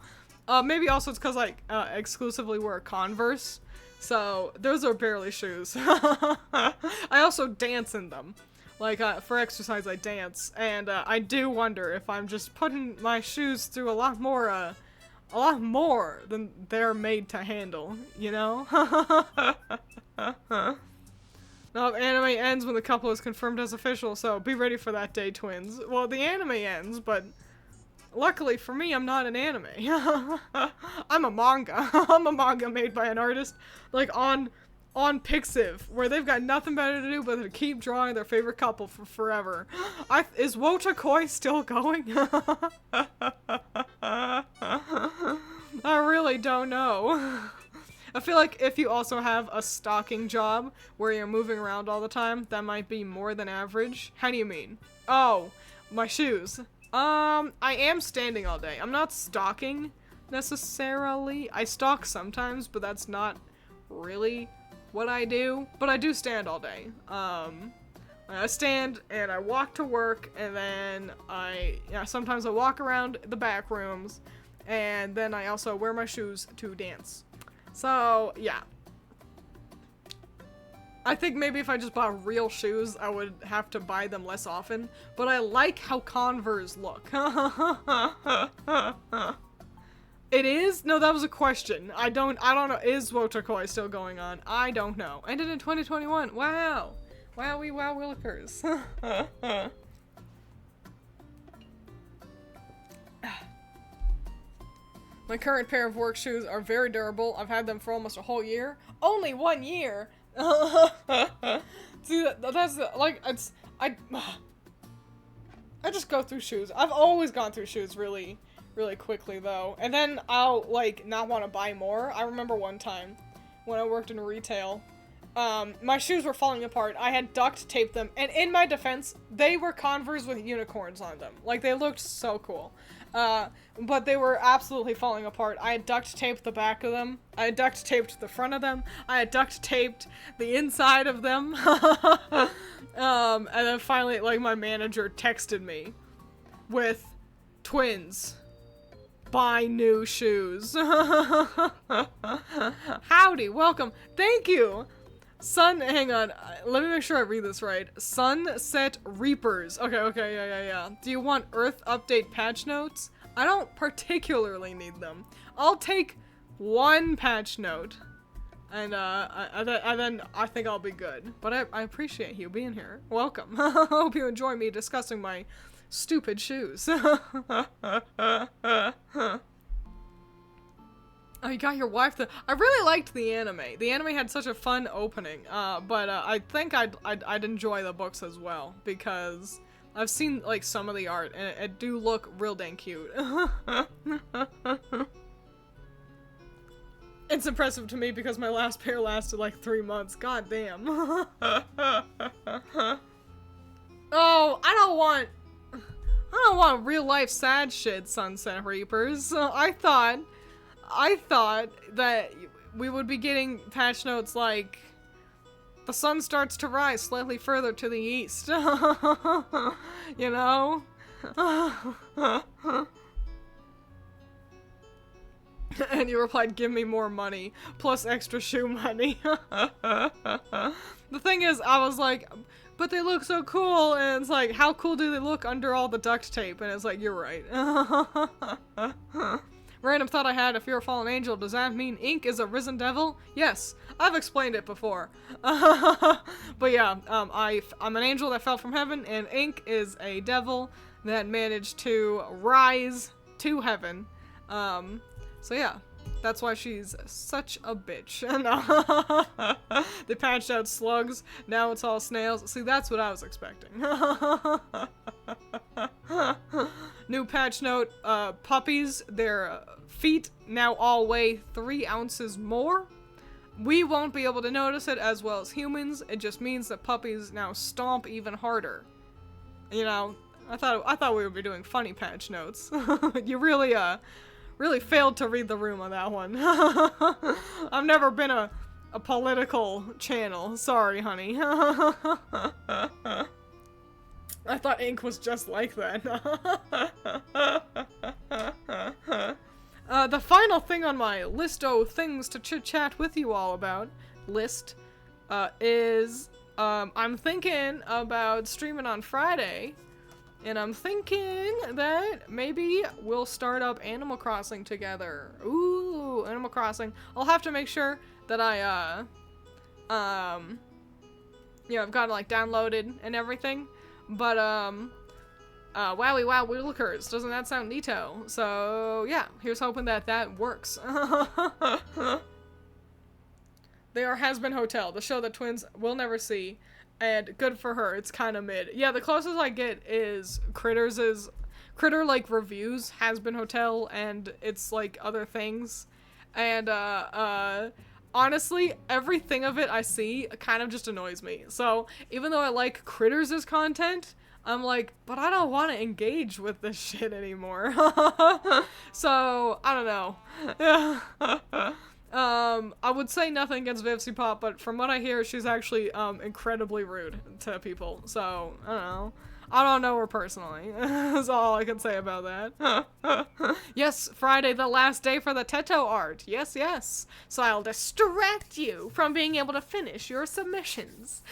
Maybe also it's because I exclusively wear Converse, so those are barely shoes. I also dance in them. Like, for exercise I dance, and I do wonder if I'm just putting my shoes through a lot more than they're made to handle, you know? Now, anime ends when the couple is confirmed as official, so be ready for that day, Twiins. Well, the anime ends, but luckily for me, I'm not an anime. I'm a manga. I'm a manga made by an artist, like, on Pixiv, where they've got nothing better to do but to keep drawing their favorite couple for forever. Is Wotakoi still going? I really don't know. I feel like if you also have a stalking job where you're moving around all the time, that might be more than average. How do you mean? Oh, my shoes. I am standing all day. I'm not stalking necessarily. I stalk sometimes, but that's not really what I do. But I do stand all day. I stand and I walk to work, and then sometimes I walk around the back rooms, And then I also wear my shoes to dance. So, yeah. I think maybe if I just bought real shoes, I would have to buy them less often. But I like how Converse look. It is? No, that was a question. I don't know. Is Wotakoi still going on? I don't know. Ended in 2021. Wow. Wowie wow willikers. My current pair of work shoes are very durable. I've had them for almost a whole year. Only 1 year? See, that's like, I just go through shoes. I've always gone through shoes really quickly though. And then I'll like not want to buy more. I remember one time when I worked in retail, my shoes were falling apart. I had duct taped them, and in my defense, they were Converse with unicorns on them. Like, they looked so cool. But they were absolutely falling apart. I had duct taped the back of them. I had duct taped the front of them. I had duct taped the inside of them. And then finally, like, my manager texted me with Twiins. Buy new shoes. Howdy, welcome. Thank you. Hang on. Let me make sure I read this right. Sunset Reapers. Okay, yeah. Do you want Earth update patch notes? I don't particularly need them. I'll take one patch note. And then I think I'll be good. But I appreciate you being here. Welcome. I hope you enjoy me discussing my stupid shoes. Oh, you got your wife I really liked the anime. The anime had such a fun opening, but I think I'd enjoy the books as well, because I've seen, like, some of the art, and it do look real dang cute. It's impressive to me because my last pair lasted, like, 3 months. God damn. Oh, I don't want real-life sad shit, Sunset Reapers. I thought that we would be getting patch notes like, the sun starts to rise slightly further to the east. You know? And you replied, give me more money, plus extra shoe money. The thing is, I was like, but they look so cool, and it's like, how cool do they look under all the duct tape? And it's like, you're right. Random thought I had, if you're a fallen angel, does that mean ink is a risen devil? Yes, I've explained it before. But yeah, I'm an angel that fell from heaven, and ink is a devil that managed to rise to heaven. So yeah, that's why she's such a bitch. They patched out slugs, now it's all snails. See, that's what I was expecting. New patch note, puppies, their feet now all weigh 3 ounces more. We won't be able to notice it as well as humans. It just means that puppies now stomp even harder. You know, I thought we would be doing funny patch notes. You really failed to read the room on that one. I've never been a political channel. Sorry, honey. I thought ink was just like that. The final thing on my list-o things to chit-chat with you all about list is I'm thinking about streaming on Friday, and I'm thinking that maybe we'll start up Animal Crossing together. Ooh, Animal Crossing. I'll have to make sure that I you know, I've got it like downloaded and everything. But, wowie wow willikers, doesn't that sound neato? So, yeah, here's hoping that that works. They are Has Been Hotel, the show that Twiins will never see, and good for her, it's kinda mid. Yeah, the closest I get is Critter, like, reviews, Has Been Hotel, and it's, like, other things. And, honestly, everything of it I see kind of just annoys me. So, even though I like Critters' content, I'm like, but I don't want to engage with this shit anymore. So, I don't know. I would say nothing against Vivsy Pop, but from what I hear, she's actually, incredibly rude to people. So, I don't know. I don't know her personally. That's all I can say about that. Yes, Friday, the last day for the Teto art. Yes, yes. So I'll distract you from being able to finish your submissions.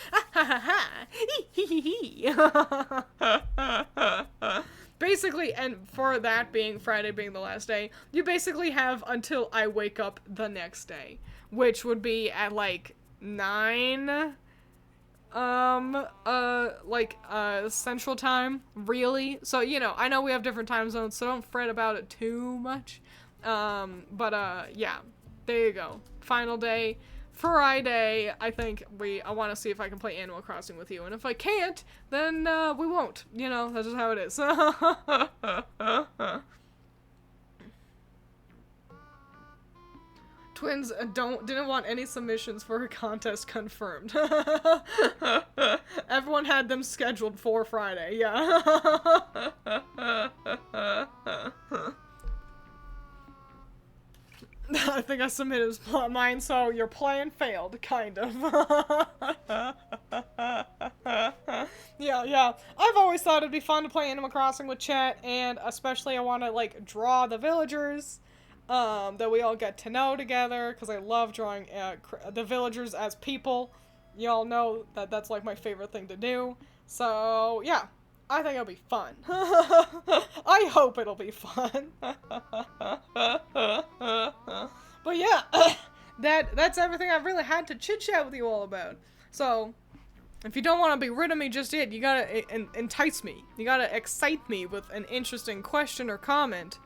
Basically, and for that being Friday being the last day, you basically have until I wake up the next day, which would be at like 9 Central Time, really. So, you know, I know we have different time zones, so don't fret about it too much. Yeah, there you go. Final day. Friday, I think I want to see if I can play Animal Crossing with you, and if I can't, then, we won't. You know, that's just how it is. Twiins didn't want any submissions for her contest confirmed. Everyone had them scheduled for Friday, yeah. I think I submitted mine, so your plan failed, kind of. Yeah. I've always thought it'd be fun to play Animal Crossing with chat, and especially I want to, like, draw the villagers. That we all get to know together, because I love drawing the villagers as people. Y'all know that that's like my favorite thing to do. So, yeah, I think it'll be fun. I hope it'll be fun. But yeah, that's everything I've really had to chit-chat with you all about. So, if you don't want to be rid of me just yet, you gotta entice me. You gotta excite me with an interesting question or comment.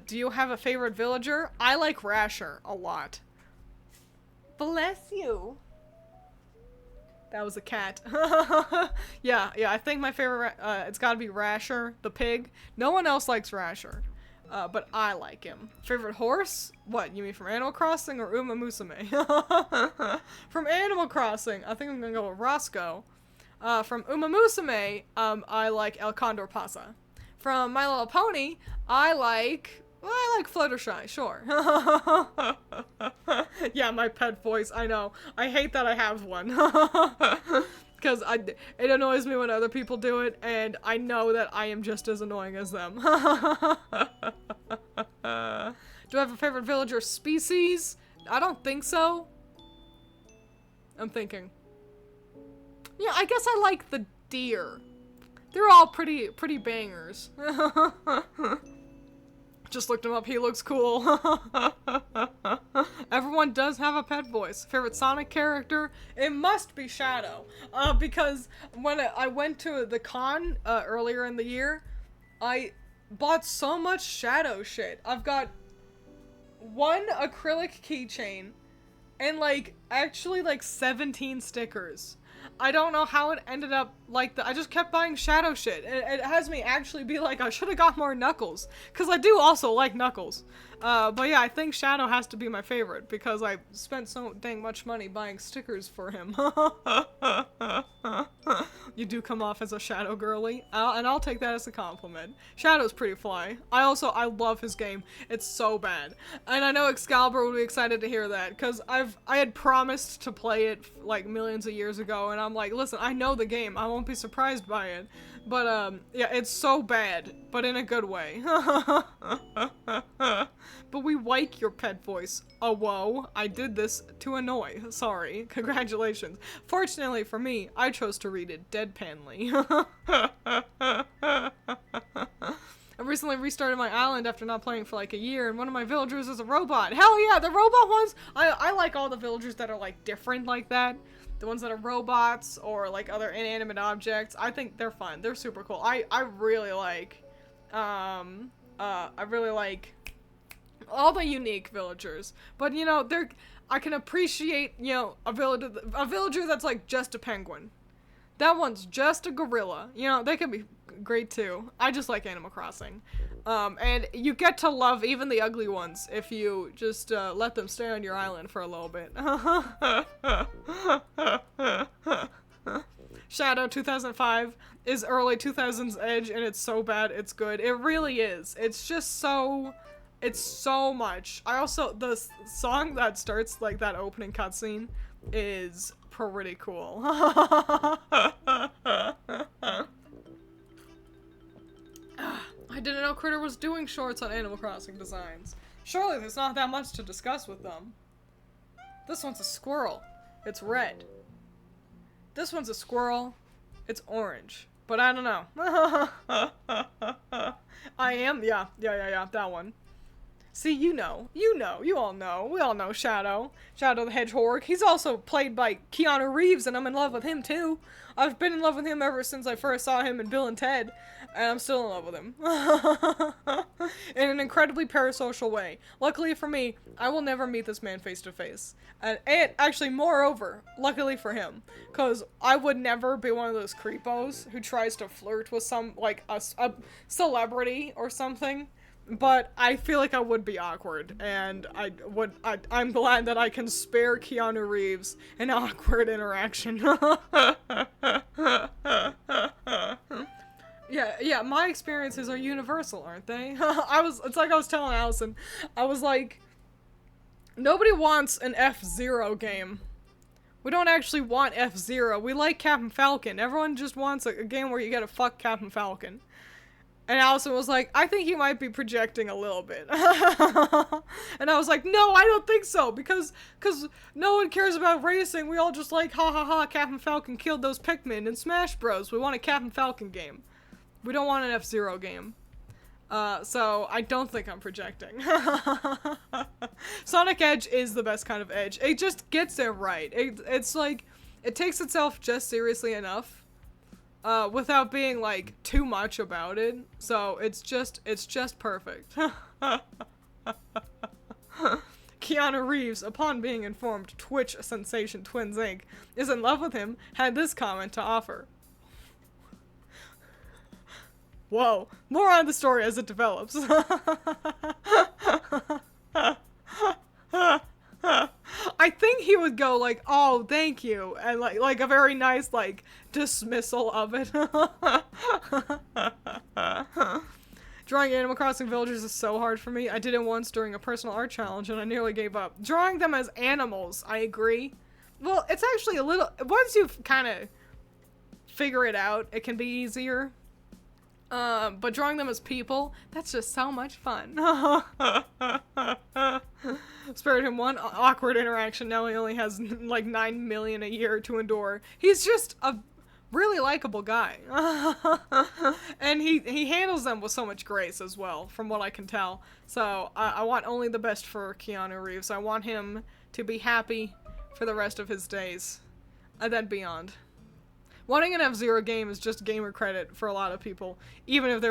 Do you have a favorite villager? I like Rasher a lot. Bless you. That was a cat. Yeah, I think my favorite, it's gotta be Rasher, the pig. No one else likes Rasher, but I like him. Favorite horse? What, you mean from Animal Crossing or Uma Musume? From Animal Crossing, I think I'm gonna go with Roscoe. From Uma Musume, I like El Condor Pasa. From My Little Pony, I like Fluttershy, sure. Yeah, my pet voice, I know. I hate that I have one. Because it annoys me when other people do it, and I know that I am just as annoying as them. Do I have a favorite villager species? I don't think so. I'm thinking. Yeah, I guess I like the deer. They're all pretty bangers. Just looked him up, he looks cool. Everyone does have a pet voice. Favorite Sonic character? It must be Shadow. Because when I went to the con earlier in the year, I bought so much Shadow shit. I've got one acrylic keychain and actually 17 stickers. I don't know how it ended up like that. I just kept buying Shadow shit. It has me actually be like, I should have got more Knuckles. Because I do also like Knuckles. But yeah, I think Shadow has to be my favorite. Because I spent so dang much money buying stickers for him. You do come off as a Shadow girly. And I'll take that as a compliment. Shadow's pretty fly. I love his game. It's so bad. And I know Excalibur would be excited to hear that. Because I had promised to play it millions of years ago. And I'm like, listen, I know the game. I won't be surprised by it. But, yeah, it's so bad. But in a good way. But we like your pet voice. Oh, whoa. I did this to annoy. Sorry. Congratulations. Fortunately for me, I chose to read it deadpanly. I recently restarted my island after not playing for a year, and one of my villagers is a robot. Hell yeah, the robot ones! I like all the villagers that are different like that. The ones that are robots or other inanimate objects. I think they're fun. They're super cool. I really like all the unique villagers. But I can appreciate, a villager that's just a penguin. That one's just a gorilla. They can be great too. I just like Animal Crossing. And you get to love even the ugly ones if you just let them stay on your island for a little bit. Shadow 2005 is early 2000s Edge, and it's so bad it's good. It really is. It's just so It's so much. I also, the song that starts like that opening cutscene is pretty cool. I didn't know Critter was doing shorts on Animal Crossing designs. Surely there's not that much to discuss with them. This one's a squirrel. It's red. This one's a squirrel. It's orange. But I don't know. I am? Yeah, that one. See, you all know. We all know Shadow. Shadow the Hedgehog. He's also played by Keanu Reeves, and I'm in love with him too. I've been in love with him ever since I first saw him in Bill and Ted, and I'm still in love with him. In an incredibly parasocial way. Luckily for me, I will never meet this man face to face. And actually, moreover, luckily for him, because I would never be one of those creepos who tries to flirt with some, like, a celebrity or something. But I feel like I would be awkward, and I'm glad that I can spare Keanu Reeves an awkward interaction. Yeah, my experiences are universal, aren't they? It's like I was telling Allison, I was like, nobody wants an F-Zero game. We don't actually want F-Zero. We like Captain Falcon. Everyone just wants a game where you gotta fuck Captain Falcon. And Allison was like, I think you might be projecting a little bit. And I was like, no, I don't think so. Because no one cares about racing. We all just like, ha ha ha, Captain Falcon killed those Pikmin in Smash Bros. We want a Captain Falcon game. We don't want an F-Zero game. So I don't think I'm projecting. Sonic Edge is the best kind of edge. It just gets it right. It's like, it takes itself just seriously enough. Without being, like, too much about it. So, it's just perfect. Keanu Reeves, upon being informed Twitch sensation Twiins Inc. is in love with him, had this comment to offer. Whoa. More on the story as it develops. I think he would go like, oh, thank you, and like a very nice, like, dismissal of it. Drawing Animal Crossing villagers is so hard for me. I did it once during a personal art challenge and I nearly gave up. Drawing them as animals, I agree. Well, it's actually a little, once you kind of figure it out, it can be easier. But drawing them as people, that's just so much fun. Spared him one awkward interaction, now he only has like 9 million a year to endure. He's just a really likable guy. And he handles them with so much grace as well, from what I can tell. So I want only the best for Keanu Reeves. I want him to be happy for the rest of his days. And then beyond. Wanting an F-Zero game is just gamer credit for a lot of people, even if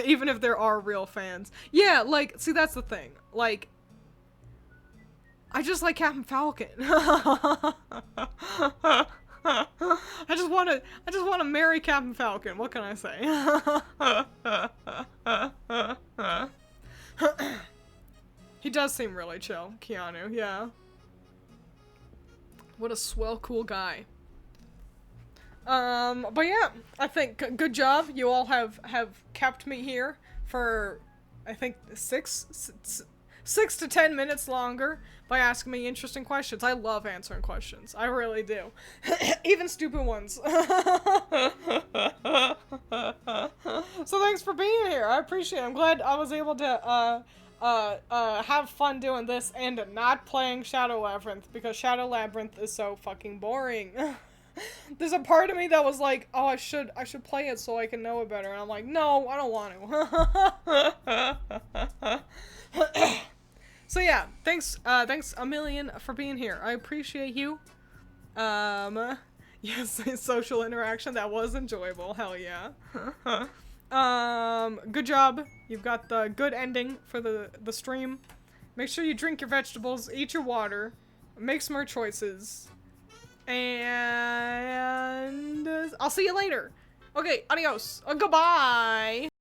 even if there are real fans. Yeah, like, see, that's the thing. Like, I just like Captain Falcon. I just want to marry Captain Falcon. What can I say? He does seem really chill, Keanu. Yeah. What a swell, cool guy. But yeah, I think good job. You all have kept me here for, I think, 6 to 10 minutes longer by asking me interesting questions. I love answering questions. I really do. Even stupid ones. So thanks for being here. I appreciate it. I'm glad I was able to, have fun doing this and not playing Shadow Labyrinth, because Shadow Labyrinth is so fucking boring. There's a part of me that was like, oh, I should play it so I can know it better. And I'm like, no, I don't want to. So yeah, thanks a million for being here. I appreciate you. Yes, social interaction, that was enjoyable. Hell yeah. Good job. You've got the good ending for the stream. Make sure you drink your vegetables, eat your water, make smart choices. And I'll see you later. Okay, adios. Goodbye.